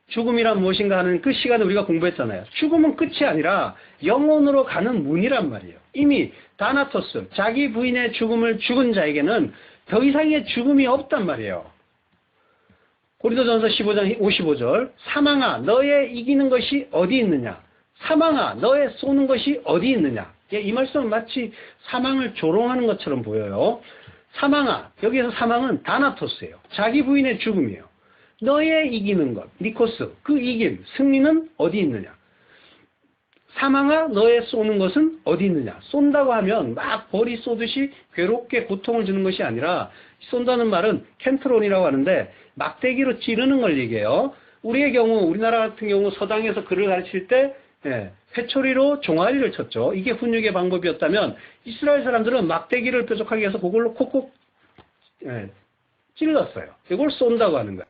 죽음이란 무엇인가 하는 그 시간을 우리가 공부했잖아요. 죽음은 끝이 아니라 영혼으로 가는 문이란 말이에요. 이미 다나토스, 자기 부인의 죽음을 죽은 자에게는 더 이상의 죽음이 없단 말이에요. 고린도전서 15장 55절 사망아 너의 이기는 것이 어디 있느냐? 사망아 너의 쏘는 것이 어디 있느냐? 이 말씀은 마치 사망을 조롱하는 것처럼 보여요. 사망아, 여기에서 사망은 다나토스예요. 자기 부인의 죽음이에요. 너의 이기는 것, 니코스, 그 이김, 승리는 어디 있느냐? 사망아, 너의 쏘는 것은 어디 있느냐? 쏜다고 하면 막 벌이 쏘듯이 괴롭게 고통을 주는 것이 아니라 쏜다는 말은 켄트론이라고 하는데 막대기로 찌르는 걸 얘기해요. 우리의 경우, 우리나라 같은 경우 서당에서 글을 가르칠 때 회초리로 종아리를 쳤죠. 이게 훈육의 방법이었다면 이스라엘 사람들은 막대기를 뾰족하게 해서 그걸로 콕콕 찔렀어요. 이걸 쏜다고 하는 거예요.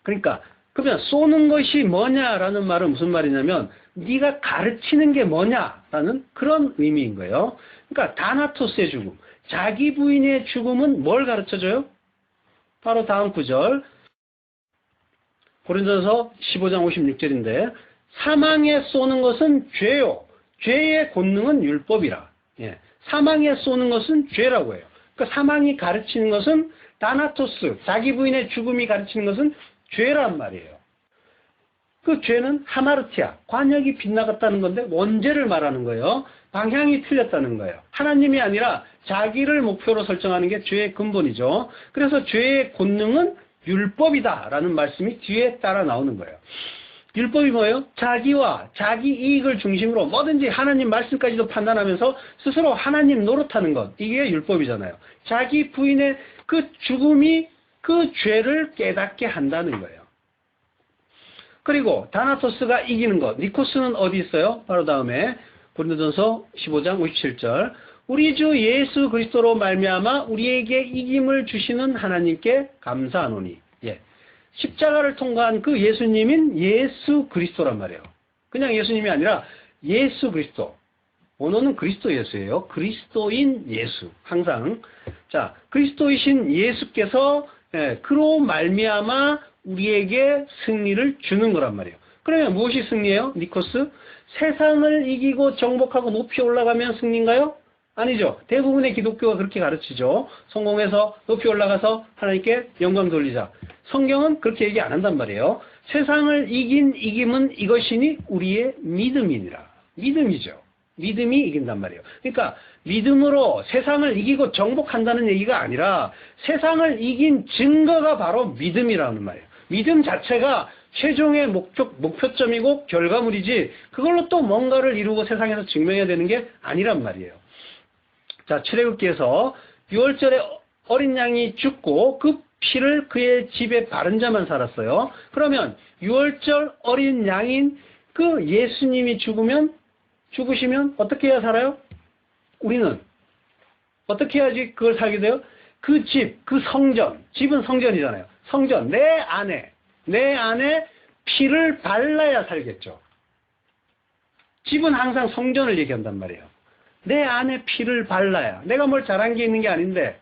그러니까 그러면 쏘는 것이 뭐냐라는 말은 무슨 말이냐면 네가 가르치는 게 뭐냐라는 그런 의미인 거예요. 그러니까 다나토스의 죽음, 자기 부인의 죽음은 뭘 가르쳐줘요? 바로 다음 구절 고린도전서 15장 56절인데 사망에 쏘는 것은 죄요. 죄의 권능은 율법이라. 예. 사망에 쏘는 것은 죄라고 해요. 그러니까 사망이 가르치는 것은 다나토스, 자기 부인의 죽음이 가르치는 것은 죄란 말이에요. 그 죄는 하마르티아, 관역이 빗나갔다는 건데 원죄를 말하는 거예요. 방향이 틀렸다는 거예요. 하나님이 아니라 자기를 목표로 설정하는 게 죄의 근본이죠. 그래서 죄의 권능은 율법이다라는 말씀이 뒤에 따라 나오는 거예요. 율법이 뭐예요? 자기와 자기 이익을 중심으로 뭐든지 하나님 말씀까지도 판단하면서 스스로 하나님 노릇하는 것. 이게 율법이잖아요. 자기 부인의 그 죽음이 그 죄를 깨닫게 한다는 거예요. 그리고 다나토스가 이기는 것. 니코스는 어디 있어요? 바로 다음에 고린도전서 15장 57절. 우리 주 예수 그리스도로 말미암아 우리에게 이김을 주시는 하나님께 감사하노니. 예. 십자가를 통과한 그 예수님인 예수 그리스도란 말이에요. 그냥 예수님이 아니라 예수 그리스도. 원어는 그리스도 예수예요. 그리스도인 예수. 항상. 자, 그리스도이신 예수께서 그로 말미암아 우리에게 승리를 주는 거란 말이에요. 그러면 무엇이 승리예요? 니코스? 세상을 이기고 정복하고 높이 올라가면 승리인가요? 아니죠. 대부분의 기독교가 그렇게 가르치죠. 성공해서 높이 올라가서 하나님께 영광 돌리자. 성경은 그렇게 얘기 안 한단 말이에요. 세상을 이긴 이김은 이것이니 우리의 믿음이니라. 믿음이죠. 믿음이 이긴단 말이에요. 그러니까 믿음으로 세상을 이기고 정복한다는 얘기가 아니라 세상을 이긴 증거가 바로 믿음이라는 말이에요. 믿음 자체가 최종의 목표점이고 결과물이지 그걸로 또 뭔가를 이루고 세상에서 증명해야 되는 게 아니란 말이에요. 자, 출애굽기에서 6월절에 어린 양이 죽고 그 피를 그의 집에 바른 자만 살았어요. 그러면 6월절 어린 양인 그 예수님이 죽으시면 어떻게 해야 살아요? 우리는 어떻게 해야지 그걸 살게 돼요? 그 집, 그 성전, 집은 성전이잖아요. 성전, 내 안에 피를 발라야 살겠죠. 집은 항상 성전을 얘기한단 말이에요. 내 안에 피를 발라야. 내가 뭘 잘한 게 있는 게 아닌데,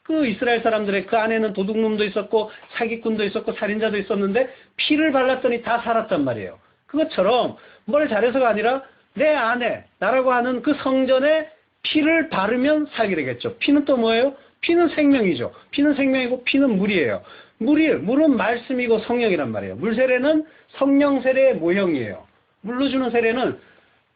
그 이스라엘 사람들의 그 안에는 도둑놈도 있었고 사기꾼도 있었고 살인자도 있었는데 피를 발랐더니 다 살았단 말이에요. 그것처럼 뭘 잘해서가 아니라 내 안에 나라고 하는 그 성전에 피를 바르면 살게 되겠죠. 피는 또 뭐예요? 피는 생명이죠. 피는 생명이고 피는 물이에요. 물은 말씀이고 성령이란 말이에요. 물 세례는 성령 세례의 모형이에요. 물로 주는 세례는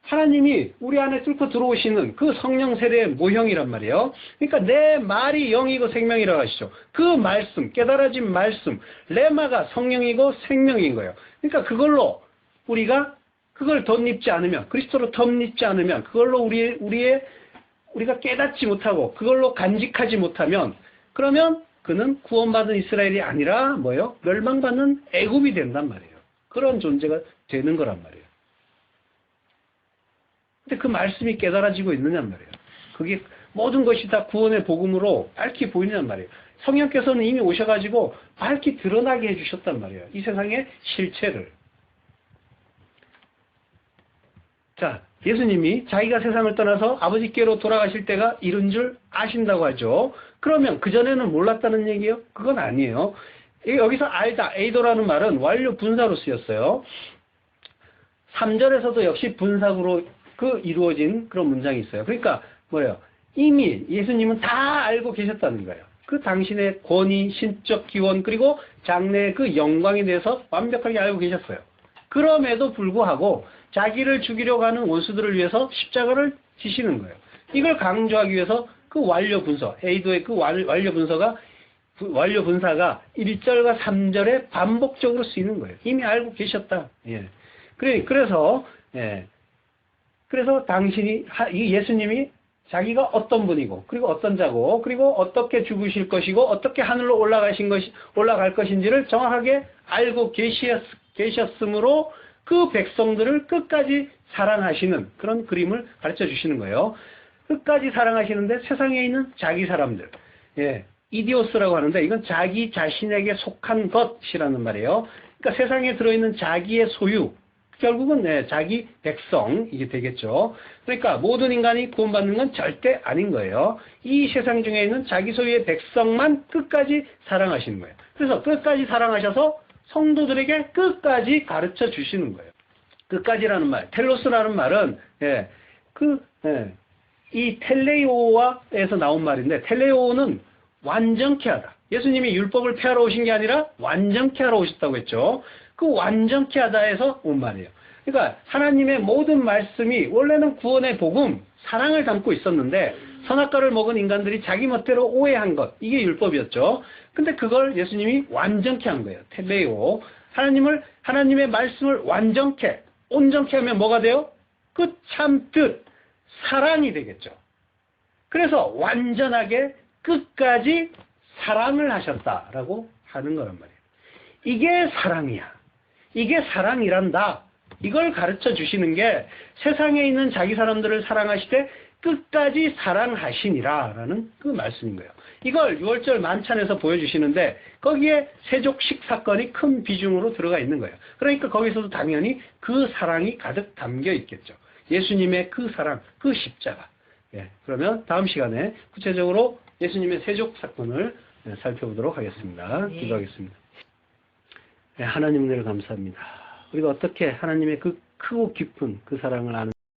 하나님이 우리 안에 뚫고 들어오시는 그 성령 세례의 모형이란 말이에요. 그러니까 내 말이 영이고 생명이라고 하시죠. 그 말씀, 깨달아진 말씀, 레마가 성령이고 생명인 거예요. 그러니까 그걸로 우리가 그걸 덧입지 않으면, 그리스도로 덧입지 않으면, 그걸로 우리가 깨닫지 못하고 그걸로 간직하지 못하면, 그러면 그는 구원받은 이스라엘이 아니라 뭐예요? 멸망받는 애굽이 된단 말이에요. 그런 존재가 되는 거란 말이에요. 근데 그 말씀이 깨달아지고 있느냔 말이에요. 그게 모든 것이 다 구원의 복음으로 밝히 보이느냔 말이에요. 성령께서는 이미 오셔가지고 밝히 드러나게 해주셨단 말이에요. 이 세상의 실체를. 자, 예수님이 자기가 세상을 떠나서 아버지께로 돌아가실 때가 이른 줄 아신다고 하죠. 그러면 그전에는 몰랐다는 얘기예요? 그건 아니에요. 여기서 알다, 에이도라는 말은 완료 분사로 쓰였어요. 3절에서도 역시 분사구로 이루어진 그런 문장이 있어요. 그러니까 뭐예요? 이미 예수님은 다 알고 계셨다는 거예요. 그 당신의 권위, 신적 기원, 그리고 장래의 그 영광에 대해서 완벽하게 알고 계셨어요. 그럼에도 불구하고 자기를 죽이려고 하는 원수들을 위해서 십자가를 지시는 거예요. 이걸 강조하기 위해서 그 완료 분서, 에이도의 그 완료 분사가 1절과 3절에 반복적으로 쓰이는 거예요. 이미 알고 계셨다. 예. 그래서 예수님이 자기가 어떤 분이고, 그리고 어떤 자고, 그리고 어떻게 죽으실 것이고, 어떻게 하늘로 올라갈 것인지를 정확하게 알고 계셨으므로 그 백성들을 끝까지 사랑하시는 그런 그림을 가르쳐 주시는 거예요. 끝까지 사랑하시는데 세상에 있는 자기 사람들, 이디오스라고 하는데 이건 자기 자신에게 속한 것이라는 말이에요. 그러니까 세상에 들어있는 자기의 소유, 결국은 자기 백성 이게 되겠죠. 그러니까 모든 인간이 구원받는 건 절대 아닌 거예요. 이 세상 중에 있는 자기 소유의 백성만 끝까지 사랑하시는 거예요. 그래서 끝까지 사랑하셔서 성도들에게 끝까지 가르쳐 주시는 거예요. 끝까지라는 말, 텔로스라는 말은 이 텔레오에서 나온 말인데, 텔레오는 완전케 하다. 예수님이 율법을 폐하러 오신 게 아니라 완전케 하러 오셨다고 했죠. 그 완전케 하다에서 온 말이에요. 그러니까 하나님의 모든 말씀이 원래는 구원의 복음, 사랑을 담고 있었는데 선악과를 먹은 인간들이 자기 멋대로 오해한 것, 이게 율법이었죠. 근데 그걸 예수님이 완전케 한 거예요. 텔레오. 하나님의 말씀을 완전케, 온전케 하면 뭐가 돼요? 그 참 뜻, 사랑이 되겠죠. 그래서 완전하게 끝까지 사랑을 하셨다라고 하는 거란 말이에요. 이게 사랑이야. 이게 사랑이란다. 이걸 가르쳐 주시는 게 세상에 있는 자기 사람들을 사랑하시되 끝까지 사랑하시니라라는 그 말씀인 거예요. 이걸 6월절 만찬에서 보여주시는데 거기에 세족식 사건이 큰 비중으로 들어가 있는 거예요. 그러니까 거기서도 당연히 그 사랑이 가득 담겨 있겠죠. 예수님의 그 사랑, 그 십자가. 그러면 다음 시간에 구체적으로 예수님의 세족 사건을 살펴보도록 하겠습니다. 기도하겠습니다. 하나님 은혜를 감사합니다. 우리가 어떻게 하나님의 그 크고 깊은 그 사랑을 아는